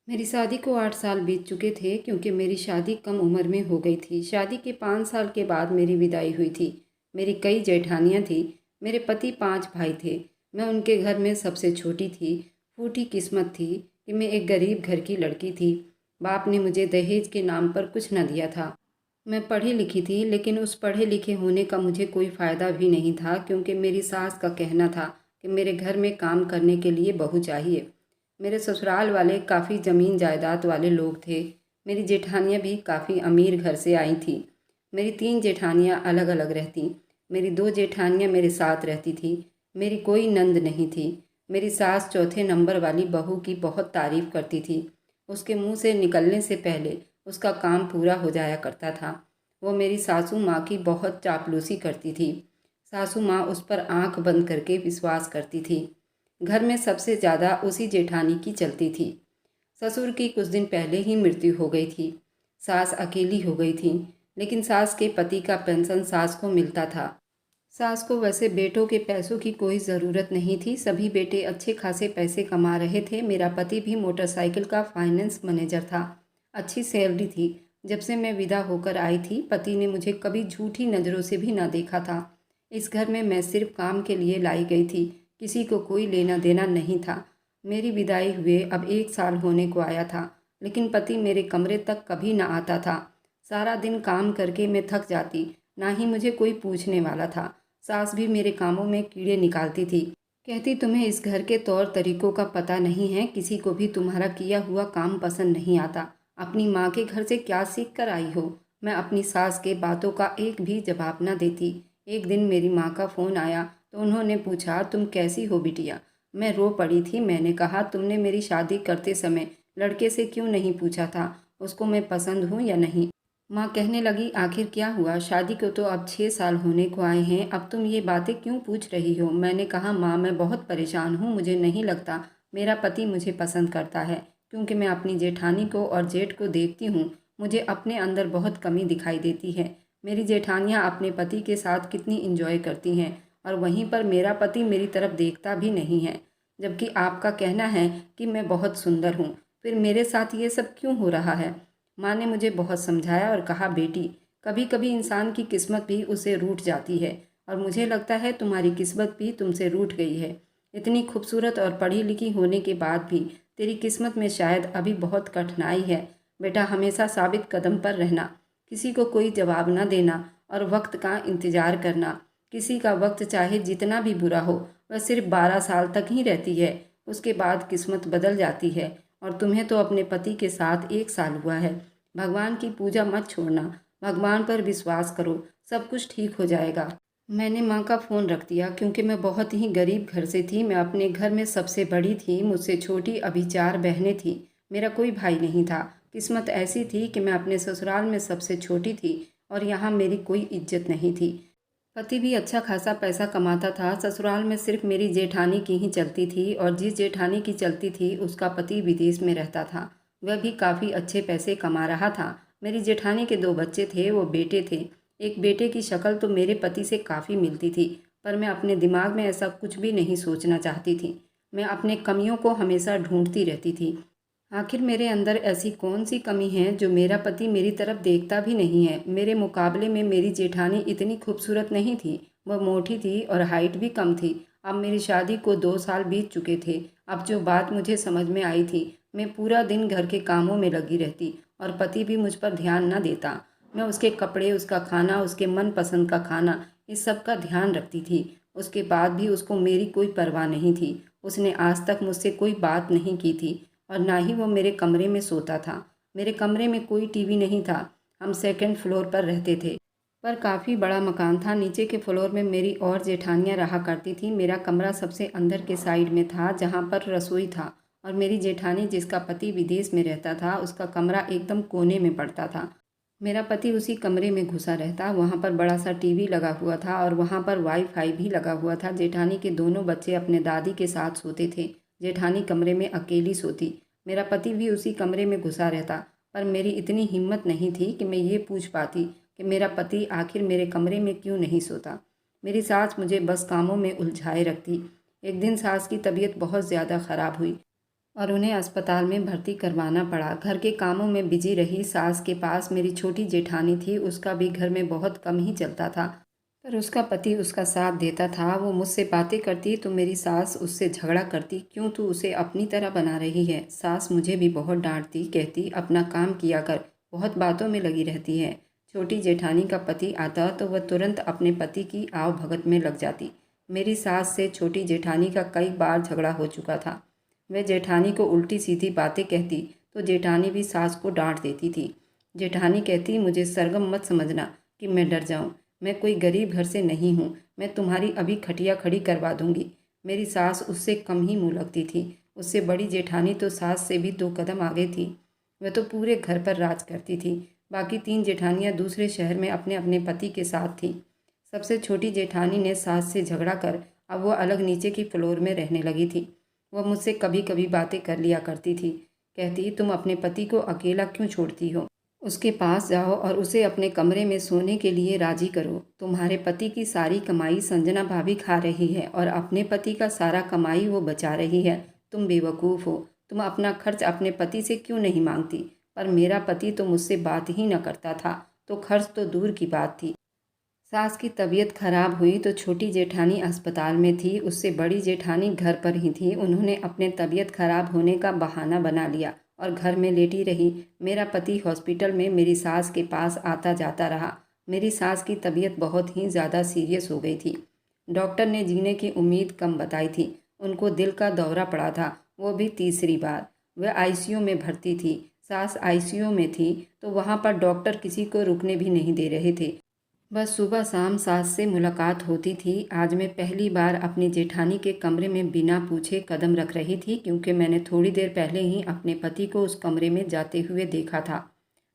मेरी शादी को 8 साल बीत चुके थे क्योंकि मेरी शादी कम उम्र में हो गई थी। शादी के 5 साल के बाद मेरी विदाई हुई थी। मेरी कई जेठानियाँ थीं। मेरे पति 5 भाई थे। मैं उनके घर में सबसे छोटी थी। फूटी किस्मत थी कि मैं एक गरीब घर की लड़की थी। बाप ने मुझे दहेज के नाम पर कुछ न दिया था। मैं पढ़ी लिखी थी, लेकिन उस पढ़े लिखे होने का मुझे कोई फ़ायदा भी नहीं था क्योंकि मेरी सास का कहना था कि मेरे घर में काम करने के लिए बहू चाहिए। मेरे ससुराल वाले काफ़ी ज़मीन जायदाद वाले लोग थे। मेरी जेठानियाँ भी काफ़ी अमीर घर से आई थीं। मेरी 3 जेठानियाँ अलग अलग रहतीं। मेरी 2 जेठानियाँ मेरे साथ रहती थीं। मेरी कोई नंद नहीं थी। मेरी सास चौथे नंबर वाली बहू की बहुत तारीफ़ करती थी। उसके मुंह से निकलने से पहले उसका काम पूरा हो जाया करता था। वो मेरी सासू माँ की बहुत चापलूसी करती थी। सासू माँ उस पर आंख बंद करके विश्वास करती थी। घर में सबसे ज़्यादा उसी जेठानी की चलती थी। ससुर की कुछ दिन पहले ही मृत्यु हो गई थी। सास अकेली हो गई थी, लेकिन सास के पति का पेंशन सास को मिलता था। सास को वैसे बेटों के पैसों की कोई ज़रूरत नहीं थी। सभी बेटे अच्छे खासे पैसे कमा रहे थे। मेरा पति भी मोटरसाइकिल का फाइनेंस मैनेजर था। अच्छी सैलरी थी। जब से मैं विदा होकर आई थी, पति ने मुझे कभी झूठी नज़रों से भी ना देखा था। इस घर में मैं सिर्फ काम के लिए लाई गई थी। किसी को कोई लेना देना नहीं था। मेरी विदाई हुए अब 1 साल होने को आया था, लेकिन पति मेरे कमरे तक कभी ना आता था। सारा दिन काम करके मैं थक जाती, ना ही मुझे कोई पूछने वाला था। सास भी मेरे कामों में कीड़े निकालती थी। कहती, तुम्हें इस घर के तौर तरीकों का पता नहीं है, किसी को भी तुम्हारा किया हुआ काम पसंद नहीं आता। अपनी माँ के घर से क्या सीख कर आई हो? मैं अपनी सास के बातों का एक भी जवाब न देती। एक दिन मेरी माँ का फ़ोन आया तो उन्होंने पूछा, तुम कैसी हो बिटिया? मैं रो पड़ी थी। मैंने कहा, तुमने मेरी शादी करते समय लड़के से क्यों नहीं पूछा था उसको मैं पसंद हूँ या नहीं? माँ कहने लगी, आखिर क्या हुआ? शादी को तो अब 6 साल होने को आए हैं, अब तुम ये बातें क्यों पूछ रही हो? मैंने कहा, माँ मैं बहुत परेशान हूँ। मुझे नहीं लगता मेरा पति मुझे पसंद करता है, क्योंकि मैं अपनी जेठानी को और जेठ को देखती हूँ। मुझे अपने अंदर बहुत कमी दिखाई देती है। मेरी जेठानियाँ अपने पति के साथ कितनी इंजॉय करती हैं, और वहीं पर मेरा पति मेरी तरफ देखता भी नहीं है। जबकि आपका कहना है कि मैं बहुत सुंदर हूँ, फिर मेरे साथ ये सब क्यों हो रहा है? माँ ने मुझे बहुत समझाया और कहा, बेटी कभी कभी इंसान की किस्मत भी उसे रूठ जाती है, और मुझे लगता है तुम्हारी किस्मत भी तुमसे रूठ गई है। इतनी खूबसूरत और पढ़ी लिखी होने के बाद भी तेरी किस्मत में शायद अभी बहुत कठिनाई है। बेटा हमेशा साबित कदम पर रहना, किसी को कोई जवाब ना देना और वक्त का इंतज़ार करना। किसी का वक्त चाहे जितना भी बुरा हो, वह सिर्फ 12 साल तक ही रहती है। उसके बाद किस्मत बदल जाती है, और तुम्हें तो अपने पति के साथ 1 साल हुआ है। भगवान की पूजा मत छोड़ना, भगवान पर विश्वास करो, सब कुछ ठीक हो जाएगा। मैंने माँ का फ़ोन रख दिया क्योंकि मैं बहुत ही गरीब घर से थी। मैं अपने घर में सबसे बड़ी थी। मुझसे छोटी अभी 4 बहनें थीं। मेरा कोई भाई नहीं था। किस्मत ऐसी थी कि मैं अपने ससुराल में सबसे छोटी थी, और यहाँ मेरी कोई इज्जत नहीं थी। पति भी अच्छा खासा पैसा कमाता था। ससुराल में सिर्फ मेरी जेठानी की ही चलती थी, और जिस जेठानी की चलती थी उसका पति विदेश में रहता था। वह भी काफ़ी अच्छे पैसे कमा रहा था। मेरी जेठानी के 2 बच्चे थे, वो बेटे थे। एक बेटे की शक्ल तो मेरे पति से काफ़ी मिलती थी, पर मैं अपने दिमाग में ऐसा कुछ भी नहीं सोचना चाहती थी। मैं अपने कमियों को हमेशा ढूंढती रहती थी। आखिर मेरे अंदर ऐसी कौन सी कमी है जो मेरा पति मेरी तरफ देखता भी नहीं है? मेरे मुकाबले में मेरी जेठानी इतनी खूबसूरत नहीं थी। वह मोटी थी और हाइट भी कम थी। अब मेरी शादी को 2 साल बीत चुके थे। अब जो बात मुझे समझ में आई थी, मैं पूरा दिन घर के कामों में लगी रहती और पति भी मुझ पर ध्यान न देता। मैं उसके कपड़े, उसका खाना, उसके मनपसंद का खाना, इस सब का ध्यान रखती थी। उसके बाद भी उसको मेरी कोई परवाह नहीं थी। उसने आज तक मुझसे कोई बात नहीं की थी, और ना ही वो मेरे कमरे में सोता था। मेरे कमरे में कोई टीवी नहीं था। हम सेकंड फ्लोर पर रहते थे, पर काफ़ी बड़ा मकान था। नीचे के फ्लोर में मेरी और जेठानियाँ रहा करती थी। मेरा कमरा सबसे अंदर के साइड में था, जहाँ पर रसोई था, और मेरी जेठानी जिसका पति विदेश में रहता था, उसका कमरा एकदम कोने में पड़ता था। मेरा पति उसी कमरे में घुसा रहता। वहाँ पर बड़ा सा टीवी लगा हुआ था, और वहाँ पर वाईफाई भी लगा हुआ था। जेठानी के दोनों बच्चे अपने दादी के साथ सोते थे। जेठानी कमरे में अकेली सोती। मेरा पति भी उसी कमरे में घुसा रहता, पर मेरी इतनी हिम्मत नहीं थी कि मैं ये पूछ पाती कि मेरा पति आखिर मेरे कमरे में क्यों नहीं सोता। मेरी सास मुझे बस कामों में उलझाए रखती। एक दिन सास की तबीयत बहुत ज़्यादा ख़राब हुई। और उन्हें अस्पताल में भर्ती करवाना पड़ा। घर के कामों में बिजी रही सास के पास मेरी छोटी जेठानी थी, उसका भी घर में बहुत कम ही चलता था, पर उसका पति उसका साथ देता था। वो मुझसे बातें करती तो मेरी सास उससे झगड़ा करती, क्यों तू उसे अपनी तरह बना रही है। सास मुझे भी बहुत डांटती, कहती अपना काम किया कर, बहुत बातों में लगी रहती है। छोटी जेठानी का पति आता तो वह तुरंत अपने पति की आव भगत में लग जाती। मेरी सास से छोटी जेठानी का कई बार झगड़ा हो चुका था। वह जेठानी को उल्टी सीधी बातें कहती तो जेठानी भी सास को डांट देती थी। जेठानी कहती, मुझे सरगम मत समझना कि मैं डर जाऊं, मैं कोई गरीब घर से नहीं हूँ, मैं तुम्हारी अभी खटिया खड़ी करवा दूंगी। मेरी सास उससे कम ही मुँह लगती थी। उससे बड़ी जेठानी तो सास से भी 2 कदम आगे थी। वह तो पूरे घर पर राज करती थी। बाकी 3 जेठानियाँ दूसरे शहर में अपने अपने पति के साथ थी। सबसे छोटी जेठानी ने सास से झगड़ा कर अब वह अलग नीचे की फ्लोर में रहने लगी थी। वह मुझसे कभी कभी बातें कर लिया करती थी। कहती, तुम अपने पति को अकेला क्यों छोड़ती हो, उसके पास जाओ और उसे अपने कमरे में सोने के लिए राजी करो। तुम्हारे पति की सारी कमाई संजना भाभी खा रही है और अपने पति का सारा कमाई वो बचा रही है। तुम बेवकूफ़ हो, तुम अपना खर्च अपने पति से क्यों नहीं मांगती। पर मेरा पति तो मुझसे बात ही न करता था, तो खर्च तो दूर की बात थी। सास की तबीयत खराब हुई तो छोटी जेठानी अस्पताल में थी, उससे बड़ी जेठानी घर पर ही थी। उन्होंने अपने तबीयत खराब होने का बहाना बना लिया और घर में लेटी रही। मेरा पति हॉस्पिटल में मेरी सास के पास आता जाता रहा। मेरी सास की तबीयत बहुत ही ज़्यादा सीरियस हो गई थी। डॉक्टर ने जीने की उम्मीद कम बताई थी। उनको दिल का दौरा पड़ा था, वो भी तीसरी बार। वह आईसीयू में भर्ती थी। सास आईसीयू में थी तो वहाँ पर डॉक्टर किसी को रुकने भी नहीं दे रहे थे। बस सुबह शाम सास से मुलाकात होती थी। आज मैं पहली बार अपनी जेठानी के कमरे में बिना पूछे कदम रख रही थी, क्योंकि मैंने थोड़ी देर पहले ही अपने पति को उस कमरे में जाते हुए देखा था।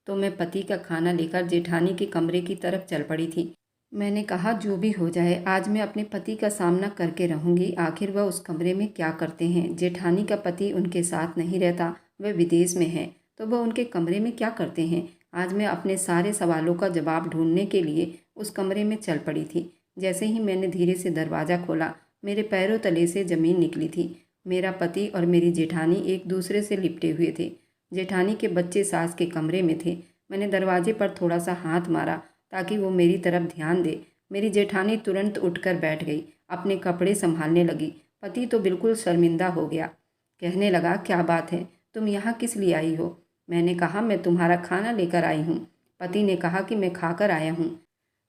तो मैं पति का खाना लेकर जेठानी के कमरे की तरफ चल पड़ी थी। मैंने कहा, जो भी हो जाए आज मैं अपने पति का सामना करके रहूंगी, आखिर वह उस कमरे में क्या करते हैं। जेठानी का पति उनके साथ नहीं रहता, वह विदेश में है, तो वह उनके कमरे में क्या करते हैं। आज मैं अपने सारे सवालों का जवाब ढूंढने के लिए उस कमरे में चल पड़ी थी। जैसे ही मैंने धीरे से दरवाज़ा खोला, मेरे पैरों तले से ज़मीन निकली थी। मेरा पति और मेरी जेठानी एक दूसरे से लिपटे हुए थे। जेठानी के बच्चे सास के कमरे में थे। मैंने दरवाजे पर थोड़ा सा हाथ मारा ताकि वो मेरी तरफ ध्यान दे। मेरी जेठानी तुरंत उठकर बैठ गई, अपने कपड़े संभालने लगी। पति तो बिल्कुल शर्मिंदा हो गया। कहने लगा, क्या बात है, तुम यहाँ किस लिए आई हो। मैंने कहा, मैं तुम्हारा खाना लेकर आई हूँ। पति ने कहा कि मैं खाकर आया हूँ।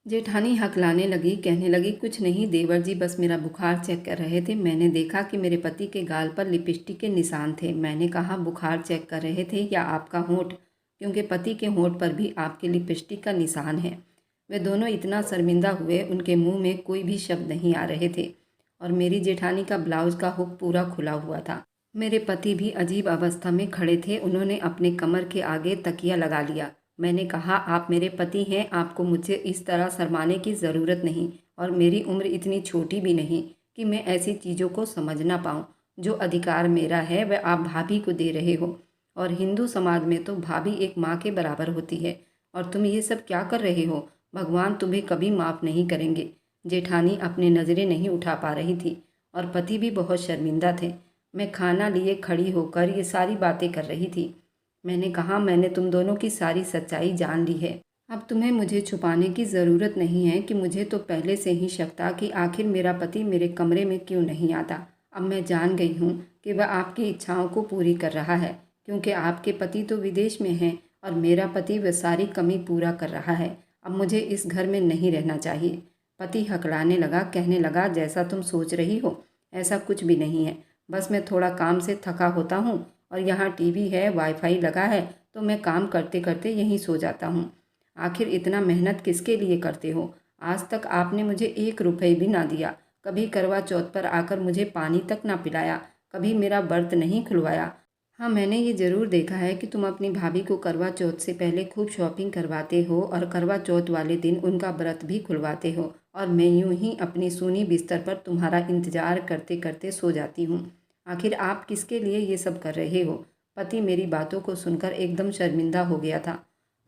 जेठानी हकलाने लगी, कहने लगी, कुछ नहीं देवर जी, बस मेरा बुखार चेक कर रहे थे। मैंने देखा कि मेरे पति के गाल पर लिपस्टिक के निशान थे। मैंने कहा, बुखार चेक कर रहे थे या आपका होंठ, क्योंकि पति के होंठ पर भी आपके लिपस्टिक का निशान है। वे दोनों इतना शर्मिंदा हुए, उनके मुंह में कोई भी शब्द नहीं आ रहे थे। और मेरी जेठानी का ब्लाउज का हुक पूरा खुला हुआ था। मेरे पति भी अजीब अवस्था में खड़े थे। उन्होंने अपने कमर के आगे तकिया लगा लिया। मैंने कहा, आप मेरे पति हैं, आपको मुझे इस तरह शर्माने की ज़रूरत नहीं, और मेरी उम्र इतनी छोटी भी नहीं कि मैं ऐसी चीज़ों को समझ ना पाऊँ। जो अधिकार मेरा है वह आप भाभी को दे रहे हो, और हिंदू समाज में तो भाभी एक माँ के बराबर होती है। और तुम ये सब क्या कर रहे हो, भगवान तुम्हें कभी माफ़ नहीं करेंगे। जेठानी अपनी नज़रें नहीं उठा पा रही थी और पति भी बहुत शर्मिंदा थे। मैं खाना लिए खड़ी होकर ये सारी बातें कर रही थी। मैंने कहा, मैंने तुम दोनों की सारी सच्चाई जान ली है। अब तुम्हें मुझे छुपाने की ज़रूरत नहीं है कि मुझे तो पहले से ही शक था कि आखिर मेरा पति मेरे कमरे में क्यों नहीं आता। अब मैं जान गई हूँ कि वह आपकी इच्छाओं को पूरी कर रहा है, क्योंकि आपके पति तो विदेश में हैं और मेरा पति वह सारी कमी पूरा कर रहा है। अब मुझे इस घर में नहीं रहना चाहिए। पति हकलाने लगा, कहने लगा, जैसा तुम सोच रही हो ऐसा कुछ भी नहीं है। बस मैं थोड़ा काम से थका होता हूँ और यहाँ टीवी है, वाईफाई लगा है, तो मैं काम करते करते यहीं सो जाता हूँ। आखिर इतना मेहनत किसके लिए करते हो। आज तक आपने मुझे 1 रुपये भी ना दिया। कभी करवा चौथ पर आकर मुझे पानी तक ना पिलाया, कभी मेरा व्रत नहीं खुलवाया। हाँ, मैंने ये ज़रूर देखा है कि तुम अपनी भाभी को करवा चौथ से पहले खूब शॉपिंग करवाते हो और करवा चौथ वाले दिन उनका व्रत भी खुलवाते हो, और मैं यूं ही अपनी सूनी बिस्तर पर तुम्हारा इंतज़ार करते करते सो जाती हूँ। आखिर आप किसके लिए ये सब कर रहे हो। पति मेरी बातों को सुनकर एकदम शर्मिंदा हो गया था।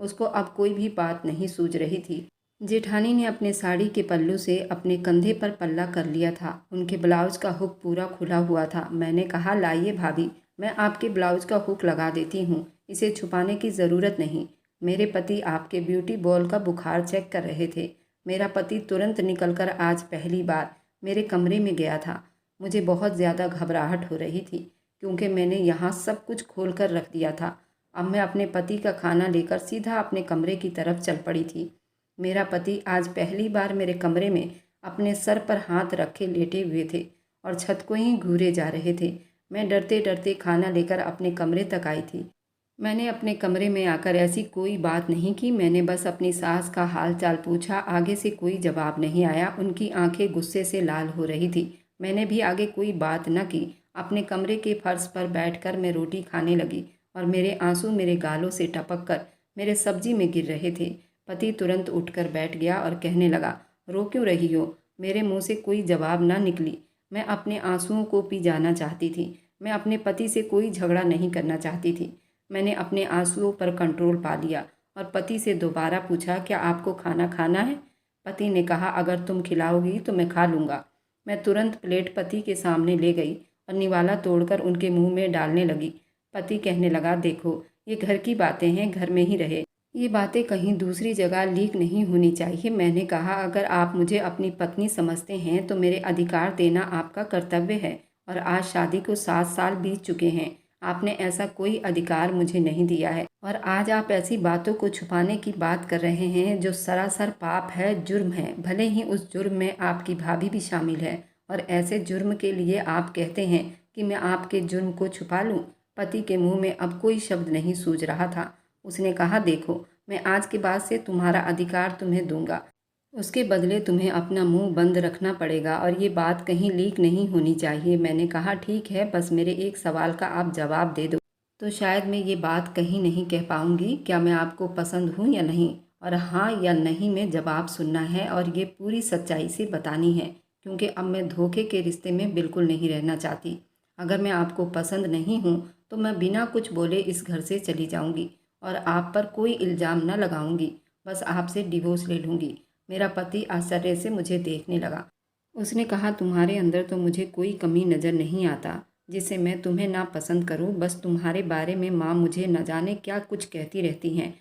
उसको अब कोई भी बात नहीं सूझ रही थी। जेठानी ने अपने साड़ी के पल्लू से अपने कंधे पर पल्ला कर लिया था। उनके ब्लाउज का हुक पूरा खुला हुआ था। मैंने कहा, लाइए भाभी, मैं आपके ब्लाउज का हुक लगा देती हूँ, इसे छुपाने की ज़रूरत नहीं। मेरे पति आपके ब्यूटी बॉल का बुखार चेक कर रहे थे। मेरा पति तुरंत निकलकर आज पहली बार मेरे कमरे में गया था। मुझे बहुत ज़्यादा घबराहट हो रही थी क्योंकि मैंने यहाँ सब कुछ खोल कर रख दिया था। अब मैं अपने पति का खाना लेकर सीधा अपने कमरे की तरफ चल पड़ी थी। मेरा पति आज पहली बार मेरे कमरे में अपने सर पर हाथ रखे लेटे हुए थे और छत को ही घूरे जा रहे थे। मैं डरते डरते खाना लेकर अपने कमरे तक आई थी। मैंने अपने कमरे में आकर ऐसी कोई बात नहीं की। मैंने बस अपनी सास का हाल चाल पूछा। आगे से कोई जवाब नहीं आया। उनकी आंखें गुस्से से लाल हो रही थी। मैंने भी आगे कोई बात न की। अपने कमरे के फर्श पर बैठकर मैं रोटी खाने लगी और मेरे आंसू मेरे गालों से टपक कर मेरे सब्जी में गिर रहे थे। पति तुरंत उठकर बैठ गया और कहने लगा, रो क्यों रही हो? मेरे मुंह से कोई जवाब ना निकली। मैं अपने आंसुओं को पी जाना चाहती थी। मैं अपने पति से कोई झगड़ा नहीं करना चाहती थी। मैंने अपने आंसुओं पर कंट्रोल पा लिया और पति से दोबारा पूछा, क्या आपको खाना खाना है? पति ने कहा, अगर तुम खिलाओगी तो मैं खा लूँगा। मैं तुरंत प्लेट पति के सामने ले गई और निवाला तोड़कर उनके मुंह में डालने लगी। पति कहने लगा, देखो ये घर की बातें हैं, घर में ही रहे। ये बातें कहीं दूसरी जगह लीक नहीं होनी चाहिए। मैंने कहा, अगर आप मुझे अपनी पत्नी समझते हैं तो मेरे अधिकार देना आपका कर्तव्य है और आज शादी को 7 साल बीत चुके हैं। आपने ऐसा कोई अधिकार मुझे नहीं दिया है और आज आप ऐसी बातों को छुपाने की बात कर रहे हैं जो सरासर पाप है, जुर्म है। भले ही उस जुर्म में आपकी भाभी भी शामिल है और ऐसे जुर्म के लिए आप कहते हैं कि मैं आपके जुर्म को छुपा लूं। पति के मुंह में अब कोई शब्द नहीं सूझ रहा था। उसने कहा, देखो मैं आज के बाद से तुम्हारा अधिकार तुम्हें दूंगा। उसके बदले तुम्हें अपना मुंह बंद रखना पड़ेगा और ये बात कहीं लीक नहीं होनी चाहिए। मैंने कहा, ठीक है, बस मेरे एक सवाल का आप जवाब दे दो तो शायद मैं ये बात कहीं नहीं कह पाऊंगी। क्या मैं आपको पसंद हूँ या नहीं? और हाँ या नहीं में जवाब सुनना है और ये पूरी सच्चाई से बतानी है क्योंकि अब मैं धोखे के रिश्ते में बिल्कुल नहीं रहना चाहती। अगर मैं आपको पसंद नहीं हूँ तो मैं बिना कुछ बोले इस घर से चली जाऊँगी और आप पर कोई इल्ज़ाम न लगाऊंगी। बस आपसे डिवोर्स ले लूँगी। मेरा पति आश्चर्य से मुझे देखने लगा। उसने कहा, तुम्हारे अंदर तो मुझे कोई कमी नज़र नहीं आता जिससे मैं तुम्हें ना पसंद करूं। बस तुम्हारे बारे में माँ मुझे न जाने क्या कुछ कहती रहती हैं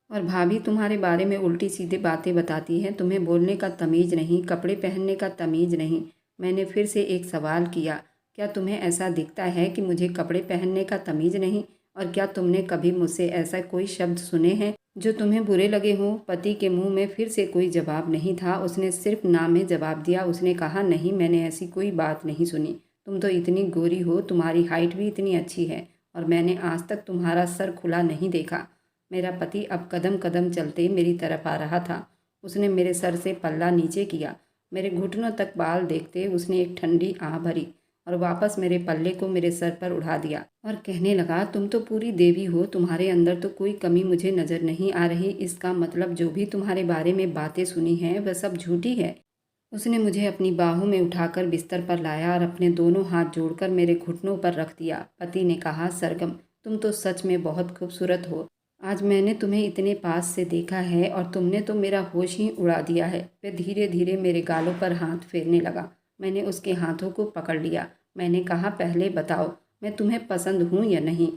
और भाभी तुम्हारे बारे में उल्टी सीधी बातें बताती हैं। तुम्हें बोलने का तमीज़ नहीं, कपड़े पहनने का तमीज़ नहीं। मैंने फिर से एक सवाल किया, क्या तुम्हें ऐसा दिखता है कि मुझे कपड़े पहनने का तमीज़ नहीं? और क्या तुमने कभी मुझसे ऐसा कोई शब्द सुने हैं जो तुम्हें बुरे लगे हों? पति के मुंह में फिर से कोई जवाब नहीं था। उसने सिर्फ ना में जवाब दिया। उसने कहा, नहीं, मैंने ऐसी कोई बात नहीं सुनी। तुम तो इतनी गोरी हो, तुम्हारी हाइट भी इतनी अच्छी है और मैंने आज तक तुम्हारा सर खुला नहीं देखा। मेरा पति अब कदम कदम चलते मेरी तरफ आ रहा था। उसने मेरे सर से पल्ला नीचे किया। मेरे घुटनों तक बाल देखते उसने एक ठंडी आह भरी और वापस मेरे पल्ले को मेरे सर पर उड़ा दिया और कहने लगा, तुम तो पूरी देवी हो, तुम्हारे अंदर तो कोई कमी मुझे नज़र नहीं आ रही। इसका मतलब जो भी तुम्हारे बारे में बातें सुनी हैं वह सब झूठी है। उसने मुझे अपनी बाहों में उठाकर बिस्तर पर लाया और अपने दोनों हाथ जोड़कर मेरे घुटनों पर रख दिया। पति ने कहा, सरगम तुम तो सच में बहुत खूबसूरत हो। आज मैंने तुम्हें इतने पास से देखा है और तुमने तो मेरा होश ही उड़ा दिया है। वह धीरे धीरे मेरे गालों पर हाथ फेरने लगा। मैंने उसके हाथों को पकड़ लिया। मैंने कहा, पहले बताओ मैं तुम्हें पसंद हूँ या नहीं?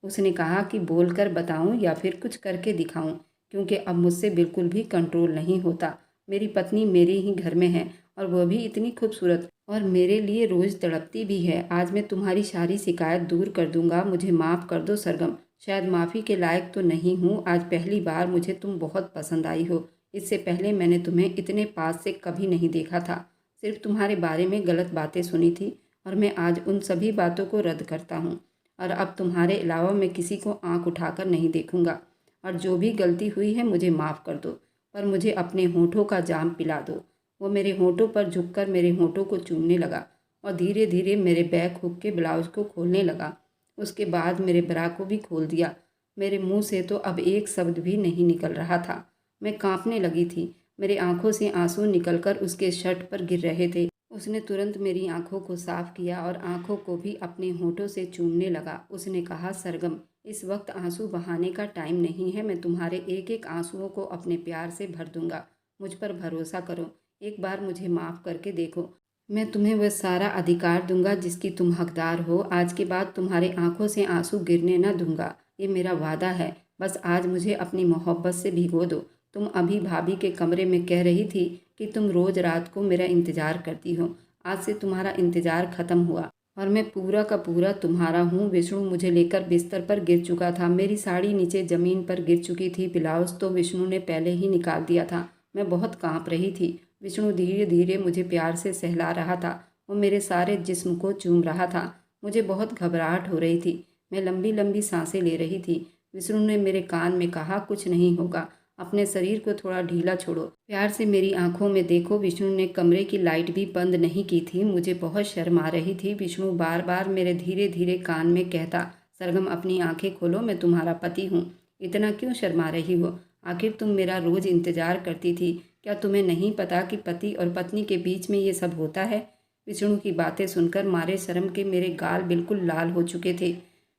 उसने कहा कि बोलकर बताऊँ या फिर कुछ करके दिखाऊँ, क्योंकि अब मुझसे बिल्कुल भी कंट्रोल नहीं होता। मेरी पत्नी मेरे ही घर में है और वह भी इतनी खूबसूरत और मेरे लिए रोज़ तड़पती भी है। आज मैं तुम्हारी सारी शिकायत दूर कर दूंगा। मुझे माफ़ कर दो सरगम। शायद माफ़ी के लायक तो नहीं हूँ। आज पहली बार मुझे तुम बहुत पसंद आई हो। इससे पहले मैंने तुम्हें इतने पास से कभी नहीं देखा था। सिर्फ तुम्हारे बारे में गलत बातें सुनी थी और मैं आज उन सभी बातों को रद्द करता हूँ और अब तुम्हारे अलावा मैं किसी को आंख उठाकर नहीं देखूँगा। और जो भी गलती हुई है मुझे माफ़ कर दो, पर मुझे अपने होठों का जाम पिला दो। वो मेरे होठों पर झुककर मेरे होठों को चूमने लगा और धीरे धीरे मेरे बैक हुक के ब्लाउज को खोलने लगा। उसके बाद मेरे ब्रा को भी खोल दिया। मेरे मुंह से तो अब एक शब्द भी नहीं निकल रहा था। मैं कांपने लगी थी। मेरे आंखों से आंसू निकलकर उसके शर्ट पर गिर रहे थे। उसने तुरंत मेरी आंखों को साफ किया और आंखों को भी अपने होठों से चूमने लगा। उसने कहा, सरगम इस वक्त आंसू बहाने का टाइम नहीं है। मैं तुम्हारे एक एक आंसुओं को अपने प्यार से भर दूंगा। मुझ पर भरोसा करो। एक बार मुझे माफ़ करके देखो। मैं तुम्हें वह सारा अधिकार दूंगा जिसकी तुम हकदार हो। आज के बाद तुम्हारे आंखों से आंसू गिरने न दूंगा, ये मेरा वादा है। बस आज मुझे अपनी मोहब्बत से भिगो दो। तुम अभी भाभी के कमरे में कह रही थी कि तुम रोज़ रात को मेरा इंतज़ार करती हो। आज से तुम्हारा इंतज़ार ख़त्म हुआ और मैं पूरा का पूरा तुम्हारा हूँ। विष्णु मुझे लेकर बिस्तर पर गिर चुका था। मेरी साड़ी नीचे ज़मीन पर गिर चुकी थी। ब्लाउज़ तो विष्णु ने पहले ही निकाल दिया था। मैं बहुत काँप रही थी। विष्णु धीरे धीरे मुझे प्यार से सहला रहा था। वो मेरे सारे जिस्म को चूम रहा था। मुझे बहुत घबराहट हो रही थी। मैं लंबी लंबी सांसें ले रही थी। विष्णु ने मेरे कान में कहा, कुछ नहीं होगा, अपने शरीर को थोड़ा ढीला छोड़ो, प्यार से मेरी आंखों में देखो। विष्णु ने कमरे की लाइट भी बंद नहीं की थी। मुझे बहुत शर्म आ रही थी। विष्णु बार बार मेरे धीरे धीरे कान में कहता, सरगम अपनी आंखें खोलो, मैं तुम्हारा पति हूँ। इतना क्यों शर्मा रही हो? आखिर तुम मेरा रोज़ इंतज़ार करती थी। क्या तुम्हें नहीं पता कि पति और पत्नी के बीच में ये सब होता है? विष्णु की बातें सुनकर मारे शर्म के मेरे गाल बिल्कुल लाल हो चुके थे।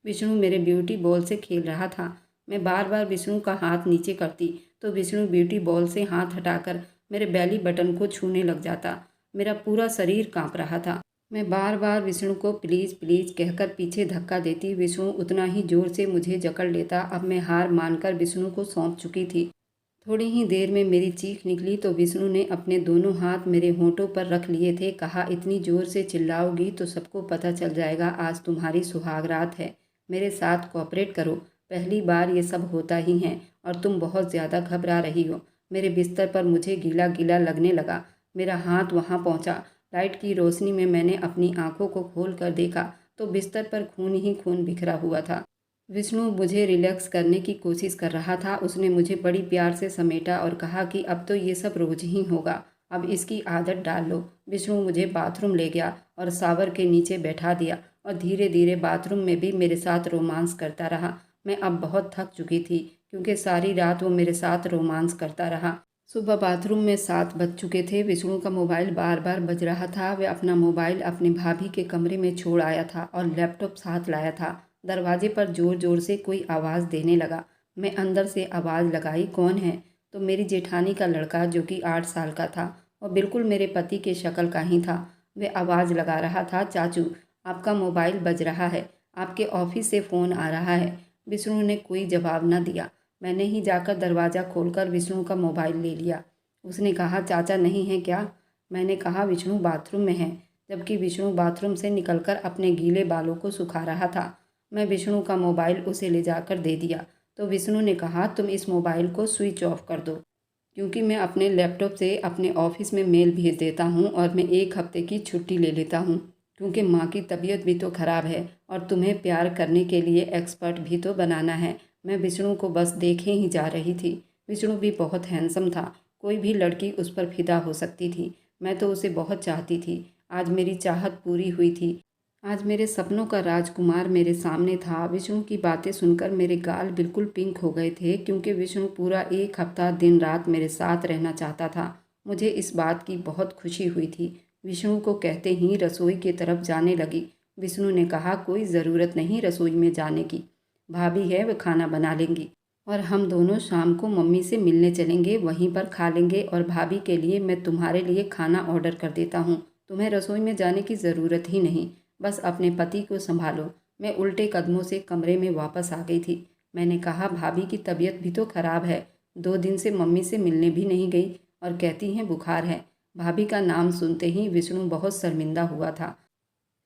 विष्णु मेरे ब्यूटी बॉल से खेल रहा था। मैं बार बार विष्णु का हाथ नीचे करती तो विष्णु ब्यूटी बॉल से हाथ हटाकर मेरे बेली बटन को छूने लग जाता। मेरा पूरा शरीर कांप रहा था। मैं बार बार विष्णु को प्लीज़ प्लीज़ कहकर पीछे धक्का देती। विष्णु उतना ही जोर से मुझे जकड़ लेता। अब मैं हार मानकर विष्णु को सौंप चुकी थी। थोड़ी ही देर में मेरी चीख निकली तो विष्णु ने अपने दोनों हाथ मेरे होंठों पर रख लिए थे। कहा, इतनी जोर से चिल्लाओगी तो सबको पता चल जाएगा आज तुम्हारी सुहाग रात है। मेरे साथ कोऑपरेट करो। पहली बार ये सब होता ही है और तुम बहुत ज़्यादा घबरा रही हो। मेरे बिस्तर पर मुझे गीला गीला लगने लगा। मेरा हाथ वहाँ पहुँचा। लाइट की रोशनी में मैंने अपनी आंखों को खोल कर देखा तो बिस्तर पर खून ही खून बिखरा हुआ था। विष्णु मुझे रिलैक्स करने की कोशिश कर रहा था। उसने मुझे बड़ी प्यार से समेटा और कहा कि अब तो ये सब रोज ही होगा, अब इसकी आदत डाल लो। विष्णु मुझे बाथरूम ले गया और शावर के नीचे बैठा दिया और धीरे धीरे बाथरूम में भी मेरे साथ रोमांस करता रहा। मैं अब बहुत थक चुकी थी क्योंकि सारी रात वो मेरे साथ रोमांस करता रहा। सुबह बाथरूम में 7 बज चुके थे। विष्णु का मोबाइल बार बार बज रहा था। वह अपना मोबाइल अपनी भाभी के कमरे में छोड़ आया था और लैपटॉप साथ लाया था। दरवाजे पर जोर जोर से कोई आवाज़ देने लगा। मैं अंदर से आवाज़ लगाई, कौन है? तो मेरी जेठानी का लड़का जो कि 8 साल का था और बिल्कुल मेरे पति के शक्ल का ही था। वह आवाज़ लगा रहा था, चाचू आपका मोबाइल बज रहा है, आपके ऑफिस से फ़ोन आ रहा है। विष्णु ने कोई जवाब न दिया। मैंने ही जाकर दरवाज़ा खोलकर विष्णु का मोबाइल ले लिया। उसने कहा, चाचा नहीं है क्या? मैंने कहा, विष्णु बाथरूम में है, जबकि विष्णु बाथरूम से निकलकर अपने गीले बालों को सुखा रहा था। मैं विष्णु का मोबाइल उसे ले जाकर दे दिया तो विष्णु ने कहा, तुम इस मोबाइल को स्विच ऑफ कर दो, क्योंकि मैं अपने लैपटॉप से अपने ऑफिस में मेल भेज देता हूँ और मैं 1 हफ्ते की छुट्टी ले लेता हूँ, क्योंकि माँ की तबीयत भी तो ख़राब है और तुम्हें प्यार करने के लिए एक्सपर्ट भी तो बनाना है। मैं विष्णु को बस देखे ही जा रही थी। विष्णु भी बहुत हैंडसम था। कोई भी लड़की उस पर फिदा हो सकती थी। मैं तो उसे बहुत चाहती थी। आज मेरी चाहत पूरी हुई थी। आज मेरे सपनों का राजकुमार मेरे सामने था। विष्णु की बातें सुनकर मेरे गाल बिल्कुल पिंक हो गए थे, क्योंकि विष्णु पूरा 1 हफ्ता दिन रात मेरे साथ रहना चाहता था। मुझे इस बात की बहुत खुशी हुई थी। विष्णु को कहते ही रसोई की तरफ जाने लगी। विष्णु ने कहा, कोई ज़रूरत नहीं रसोई में जाने की, भाभी है, वह खाना बना लेंगी और हम दोनों शाम को मम्मी से मिलने चलेंगे, वहीं पर खा लेंगे। और भाभी के लिए मैं तुम्हारे लिए खाना ऑर्डर कर देता हूँ। तुम्हें रसोई में जाने की ज़रूरत ही नहीं, बस अपने पति को संभालो। मैं उल्टे कदमों से कमरे में वापस आ गई थी। मैंने कहा, भाभी की तबीयत भी तो खराब है, 2 दिन से मम्मी से मिलने भी नहीं गई और कहती हैं बुखार है। भाभी का नाम सुनते ही विष्णु बहुत शर्मिंदा हुआ था।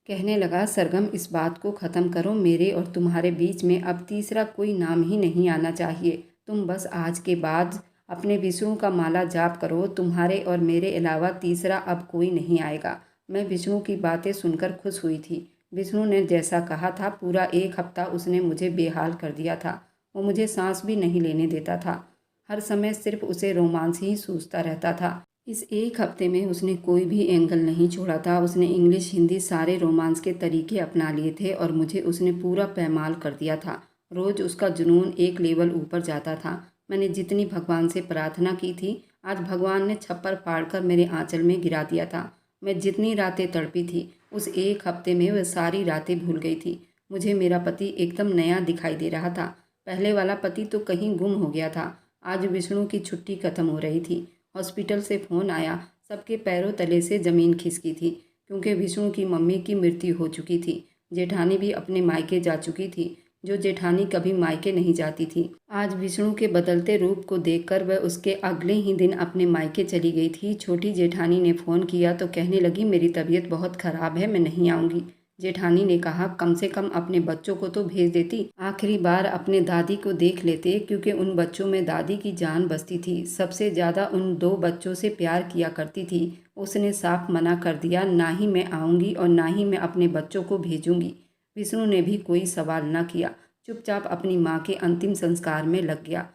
कहने लगा, सरगम इस बात को ख़त्म करो, मेरे और तुम्हारे बीच में अब तीसरा कोई नाम ही नहीं आना चाहिए। तुम बस आज के बाद अपने विष्णु का माला जाप करो, तुम्हारे और मेरे अलावा तीसरा अब कोई नहीं आएगा। मैं विष्णु की बातें सुनकर खुश हुई थी। विष्णु ने जैसा कहा था, पूरा 1 हफ्ता उसने मुझे बेहाल कर दिया था। वो मुझे सांस भी नहीं लेने देता था। हर समय सिर्फ उसे रोमांस ही सूझता रहता था। इस 1 हफ्ते में उसने कोई भी एंगल नहीं छोड़ा था। उसने इंग्लिश हिंदी सारे रोमांस के तरीके अपना लिए थे और मुझे उसने पूरा पैमाल कर दिया था। रोज़ उसका जुनून एक लेवल ऊपर जाता था। मैंने जितनी भगवान से प्रार्थना की थी, आज भगवान ने छप्पर फाड़कर मेरे आंचल में गिरा दिया था। मैं जितनी रातें तड़पी थी, उस 1 हफ्ते में वह सारी रातें भूल गई थी। मुझे मेरा पति एकदम नया दिखाई दे रहा था। पहले वाला पति तो कहीं गुम हो गया था। आज विष्णु की छुट्टी खत्म हो रही थी। हॉस्पिटल से फ़ोन आया। सबके पैरों तले से ज़मीन खिसकी थी। क्योंकि विष्णु की मम्मी की मृत्यु हो चुकी थी। जेठानी भी अपने मायके जा चुकी थी, जो जेठानी कभी मायके नहीं जाती थी। आज विष्णु के बदलते रूप को देखकर वह उसके अगले ही दिन अपने मायके चली गई थी। छोटी जेठानी ने फ़ोन किया तो कहने लगी, मेरी तबीयत बहुत ख़राब है, मैं नहीं आऊँगी। जेठानी ने कहा, कम से कम अपने बच्चों को तो भेज देती, आखिरी बार अपने दादी को देख लेते, क्योंकि उन बच्चों में दादी की जान बसती थी। सबसे ज़्यादा उन 2 बच्चों से प्यार किया करती थी। उसने साफ मना कर दिया, ना ही मैं आऊँगी और ना ही मैं अपने बच्चों को भेजूँगी। विष्णु ने भी कोई सवाल न किया, चुपचाप अपनी माँ के अंतिम संस्कार में लग गया।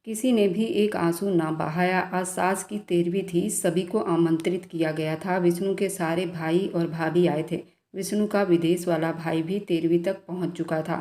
किसी ने भी एक आंसू ना बहाया। आज सास की 13वीं थी, सभी को आमंत्रित किया गया था। विष्णु के सारे भाई और भाभी आए थे। विष्णु का विदेश वाला भाई भी 13वीं तक पहुंच चुका था।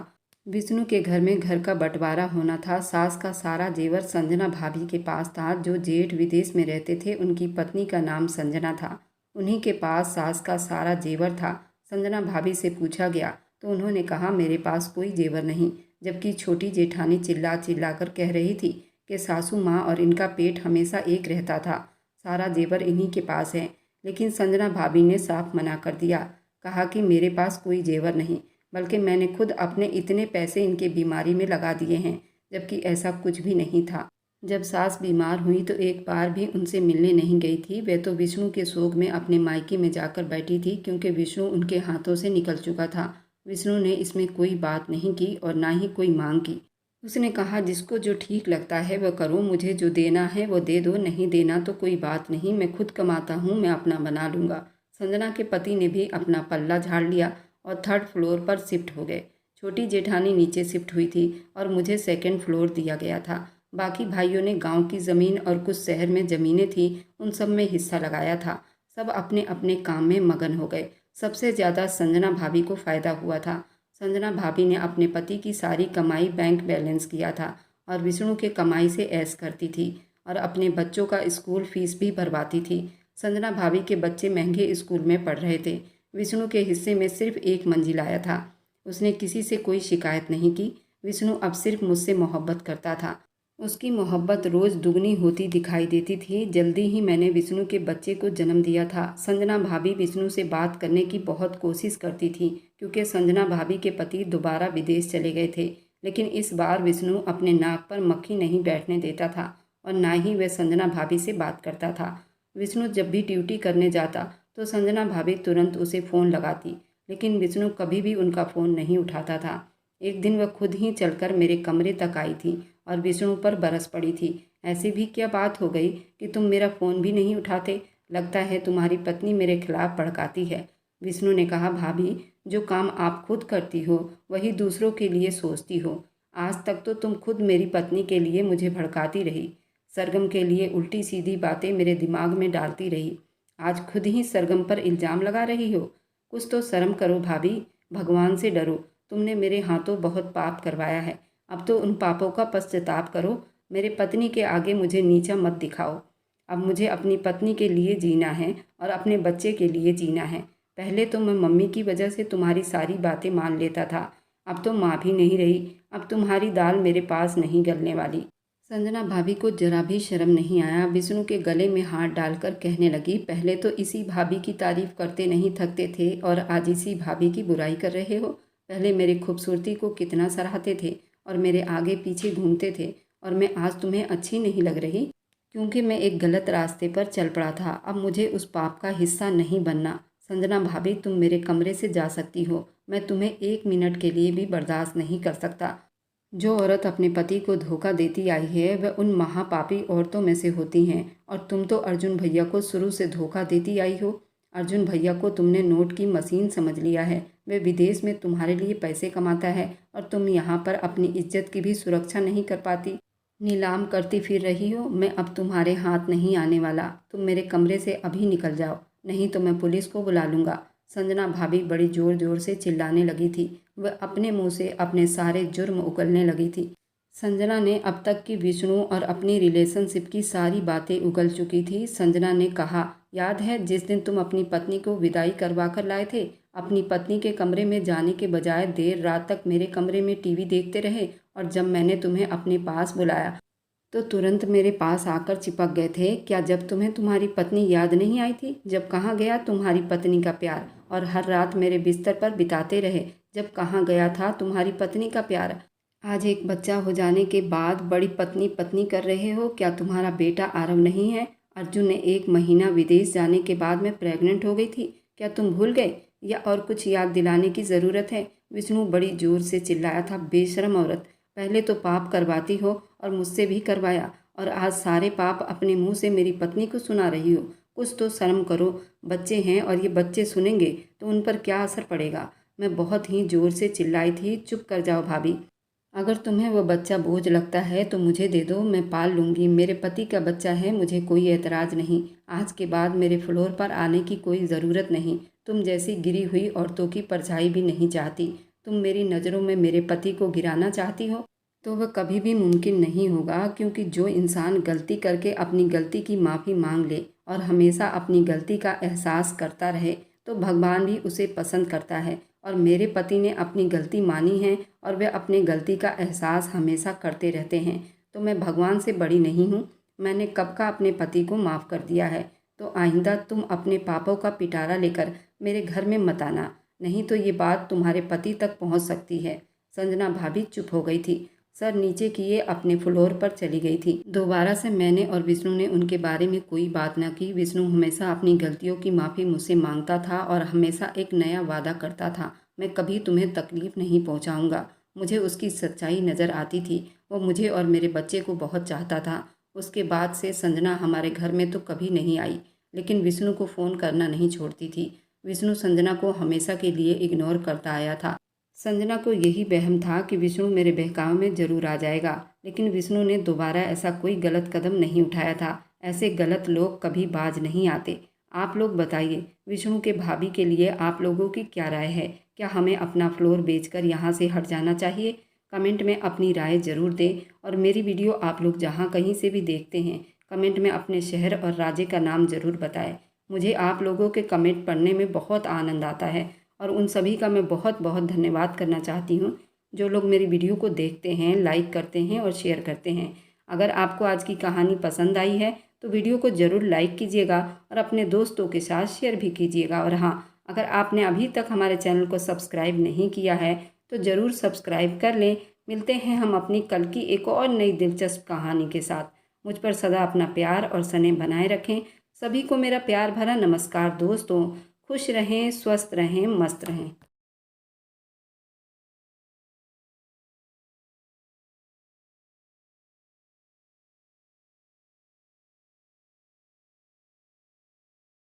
विष्णु के घर में घर का बंटवारा होना था। सास का सारा जेवर संजना भाभी के पास था। जो जेठ विदेश में रहते थे, उनकी पत्नी का नाम संजना था। उन्हीं के पास सास का सारा जेवर था। संजना भाभी से पूछा गया तो उन्होंने कहा, मेरे पास कोई जेवर नहीं। जबकि छोटी जेठानी चिल्ला चिल्ला कर कह रही थी कि सासू माँ और इनका पेट हमेशा एक रहता था, सारा जेवर इन्हीं के पास है। लेकिन संजना भाभी ने साफ मना कर दिया, कहा कि मेरे पास कोई जेवर नहीं, बल्कि मैंने खुद अपने इतने पैसे इनके बीमारी में लगा दिए हैं। जबकि ऐसा कुछ भी नहीं था। जब सास बीमार हुई तो एक बार भी उनसे मिलने नहीं गई थी। वे तो विष्णु के शोक में अपने मायके में जाकर बैठी थी, क्योंकि विष्णु उनके हाथों से निकल चुका था। विष्णु ने इसमें कोई बात नहीं की और ना ही कोई मांग की। उसने कहा, जिसको जो ठीक लगता है वह करो, मुझे जो देना है वो दे दो, नहीं देना तो कोई बात नहीं, मैं खुद कमाता हूँ, मैं अपना बना लूँगा। संजना के पति ने भी अपना पल्ला झाड़ लिया और 3rd फ्लोर पर शिफ्ट हो गए। छोटी जेठानी नीचे शिफ्ट हुई थी और मुझे 2nd फ्लोर दिया गया था। बाकी भाइयों ने गांव की ज़मीन और कुछ शहर में ज़मीनें थी, उन सब में हिस्सा लगाया था। सब अपने अपने काम में मगन हो गए। सबसे ज़्यादा संजना भाभी को फ़ायदा हुआ था। संजना भाभी ने अपने पति की सारी कमाई बैंक बैलेंस किया था और विष्णु के कमाई से ऐश करती थी और अपने बच्चों का स्कूल फीस भी भरवाती थी। संजना भाभी के बच्चे महंगे स्कूल में पढ़ रहे थे। विष्णु के हिस्से में सिर्फ 1 मंजिल आया था। उसने किसी से कोई शिकायत नहीं की। विष्णु अब सिर्फ मुझसे मोहब्बत करता था। उसकी मोहब्बत रोज़ दुगनी होती दिखाई देती थी। जल्दी ही मैंने विष्णु के बच्चे को जन्म दिया था। संजना भाभी विष्णु से बात करने की बहुत कोशिश करती थी, क्योंकि संजना भाभी के पति दोबारा विदेश चले गए थे। लेकिन इस बार विष्णु अपने नाक पर मक्खी नहीं बैठने देता था और ना ही वह संजना भाभी से बात करता था। विष्णु जब भी ड्यूटी करने जाता तो संजना भाभी तुरंत उसे फ़ोन लगाती, लेकिन विष्णु कभी भी उनका फ़ोन नहीं उठाता था। एक दिन वह खुद ही चलकर मेरे कमरे तक आई थी और विष्णु पर बरस पड़ी थी। ऐसी भी क्या बात हो गई कि तुम मेरा फ़ोन भी नहीं उठाते? लगता है तुम्हारी पत्नी मेरे खिलाफ भड़काती है। विष्णु ने कहा, भाभी, जो काम आप खुद करती हो वही दूसरों के लिए सोचती हो। आज तक तो तुम खुद मेरी पत्नी के लिए मुझे भड़काती रही, सरगम के लिए उल्टी सीधी बातें मेरे दिमाग में डालती रही। आज खुद ही सरगम पर इल्ज़ाम लगा रही हो। कुछ तो शर्म करो भाभी, भगवान से डरो। तुमने मेरे हाथों बहुत पाप करवाया है, अब तो उन पापों का पश्चाताप करो। मेरे पत्नी के आगे मुझे नीचा मत दिखाओ। अब मुझे अपनी पत्नी के लिए जीना है और अपने बच्चे के लिए जीना है। पहले तो मैं मम्मी की वजह से तुम्हारी सारी बातें मान लेता था, अब तो माँ भी नहीं रही। अब तुम्हारी दाल मेरे पास नहीं गलने वाली। संजना भाभी को जरा भी शर्म नहीं आया। विष्णु के गले में हाथ डालकर कहने लगी, पहले तो इसी भाभी की तारीफ करते नहीं थकते थे और आज इसी भाभी की बुराई कर रहे हो। पहले मेरी खूबसूरती को कितना सराहते थे और मेरे आगे पीछे घूमते थे, और मैं आज तुम्हें अच्छी नहीं लग रही क्योंकि मैं एक गलत रास्ते पर चल पड़ा था। अब मुझे उस पाप का हिस्सा नहीं बनना। संजना भाभी, तुम मेरे कमरे से जा सकती हो, मैं तुम्हें 1 मिनट के लिए भी बर्दाश्त नहीं कर सकता। जो औरत अपने पति को धोखा देती आई है वह उन महापापी औरतों में से होती हैं, और तुम तो अर्जुन भैया को शुरू से धोखा देती आई हो। अर्जुन भैया को तुमने नोट की मशीन समझ लिया है। वे विदेश में तुम्हारे लिए पैसे कमाता है और तुम यहाँ पर अपनी इज्जत की भी सुरक्षा नहीं कर पाती, नीलाम करती फिर रही हो। मैं अब तुम्हारे हाथ नहीं आने वाला। तुम मेरे कमरे से अभी निकल जाओ, नहीं तो मैं पुलिस को बुला लूँगा। संजना भाभी बड़ी ज़ोर ज़ोर से चिल्लाने लगी थी। वह अपने मुंह से अपने सारे जुर्म उगलने लगी थी। संजना ने अब तक की विष्णु और अपनी रिलेशनशिप की सारी बातें उगल चुकी थी। संजना ने कहा, याद है जिस दिन तुम अपनी पत्नी को विदाई करवा कर लाए थे? अपनी पत्नी के कमरे में जाने के बजाय देर रात तक मेरे कमरे में टीवी देखते रहे, और जब मैंने तुम्हें अपने पास बुलाया तो तुरंत मेरे पास आकर चिपक गए थे। क्या जब तुम्हें तुम्हारी पत्नी याद नहीं आई थी? जब कहाँ गया तुम्हारी पत्नी का प्यार? और हर रात मेरे बिस्तर पर बिताते रहे। जब कहाँ गया था तुम्हारी पत्नी का प्यार? आज एक बच्चा हो जाने के बाद बड़ी पत्नी पत्नी कर रहे हो। क्या तुम्हारा बेटा आरव नहीं है? अर्जुन ने 1 महीना विदेश जाने के बाद मैं प्रेग्नेंट हो गई थी। क्या तुम भूल गए या और कुछ याद दिलाने की ज़रूरत है? विष्णु बड़ी जोर से चिल्लाया था। बेशरम औरत, पहले तो पाप करवाती हो और मुझसे भी करवाया, और आज सारे पाप अपने मुंह से मेरी पत्नी को सुना रही हो। कुछ तो शर्म करो। बच्चे हैं और ये बच्चे सुनेंगे तो उन पर क्या असर पड़ेगा? मैं बहुत ही जोर से चिल्लाई थी। चुप कर जाओ भाभी। अगर तुम्हें वो बच्चा बोझ लगता है तो मुझे दे दो, मैं पाल लूँगी। मेरे पति का बच्चा है, मुझे कोई एतराज़ नहीं। आज के बाद मेरे फ्लोर पर आने की कोई ज़रूरत नहीं। तुम जैसी गिरी हुई औरतों की परछाई भी नहीं चाहती। तुम मेरी नज़रों में मेरे पति को गिराना चाहती हो तो वह कभी भी मुमकिन नहीं होगा, क्योंकि जो इंसान गलती करके अपनी गलती की माफ़ी मांग ले और हमेशा अपनी गलती का एहसास करता रहे तो भगवान भी उसे पसंद करता है। और मेरे पति ने अपनी गलती मानी है और वे अपनी गलती का एहसास हमेशा करते रहते हैं। तो मैं भगवान से बड़ी नहीं हूँ। मैंने कब का अपने पति को माफ़ कर दिया है। तो आइंदा तुम अपने पापों का पिटारा लेकर मेरे घर में मत आना, नहीं तो ये बात तुम्हारे पति तक पहुँच सकती है। संजना भाभी चुप हो गई थी। सर नीचे किए अपने फ्लोर पर चली गई थी। दोबारा से मैंने और विष्णु ने उनके बारे में कोई बात न की। विष्णु हमेशा अपनी गलतियों की माफ़ी मुझसे मांगता था और हमेशा एक नया वादा करता था। मैं कभी तुम्हें तकलीफ़ नहीं पहुंचाऊंगा। मुझे उसकी सच्चाई नज़र आती थी। वो मुझे और मेरे बच्चे को बहुत चाहता था। उसके बाद से संजना हमारे घर में तो कभी नहीं आई, लेकिन विष्णु को फ़ोन करना नहीं छोड़ती थी। विष्णु संजना को हमेशा के लिए इग्नोर करता आया था। संजना को यही वहम था कि विष्णु मेरे बहकावे में ज़रूर आ जाएगा, लेकिन विष्णु ने दोबारा ऐसा कोई गलत कदम नहीं उठाया था। ऐसे गलत लोग कभी बाज नहीं आते। आप लोग बताइए, विष्णु के भाभी के लिए आप लोगों की क्या राय है? क्या हमें अपना फ्लोर बेचकर यहाँ से हट जाना चाहिए? कमेंट में अपनी राय ज़रूर दें। और मेरी वीडियो आप लोग जहाँ कहीं से भी देखते हैं, कमेंट में अपने शहर और राज्य का नाम ज़रूर बताएं। मुझे आप लोगों के कमेंट पढ़ने में बहुत आनंद आता है और उन सभी का मैं बहुत बहुत धन्यवाद करना चाहती हूँ जो लोग मेरी वीडियो को देखते हैं, लाइक करते हैं और शेयर करते हैं। अगर आपको आज की कहानी पसंद आई है तो वीडियो को ज़रूर लाइक कीजिएगा और अपने दोस्तों के साथ शेयर भी कीजिएगा। और हाँ, अगर आपने अभी तक हमारे चैनल को सब्सक्राइब नहीं किया है तो ज़रूर सब्सक्राइब कर लें। मिलते हैं हम अपनी कल की एक और नई दिलचस्प कहानी के साथ। मुझ पर सदा अपना प्यार और स्नेह बनाए रखें। सभी को मेरा प्यार भरा नमस्कार दोस्तों। खुश रहें, स्वस्थ रहें, मस्त रहें।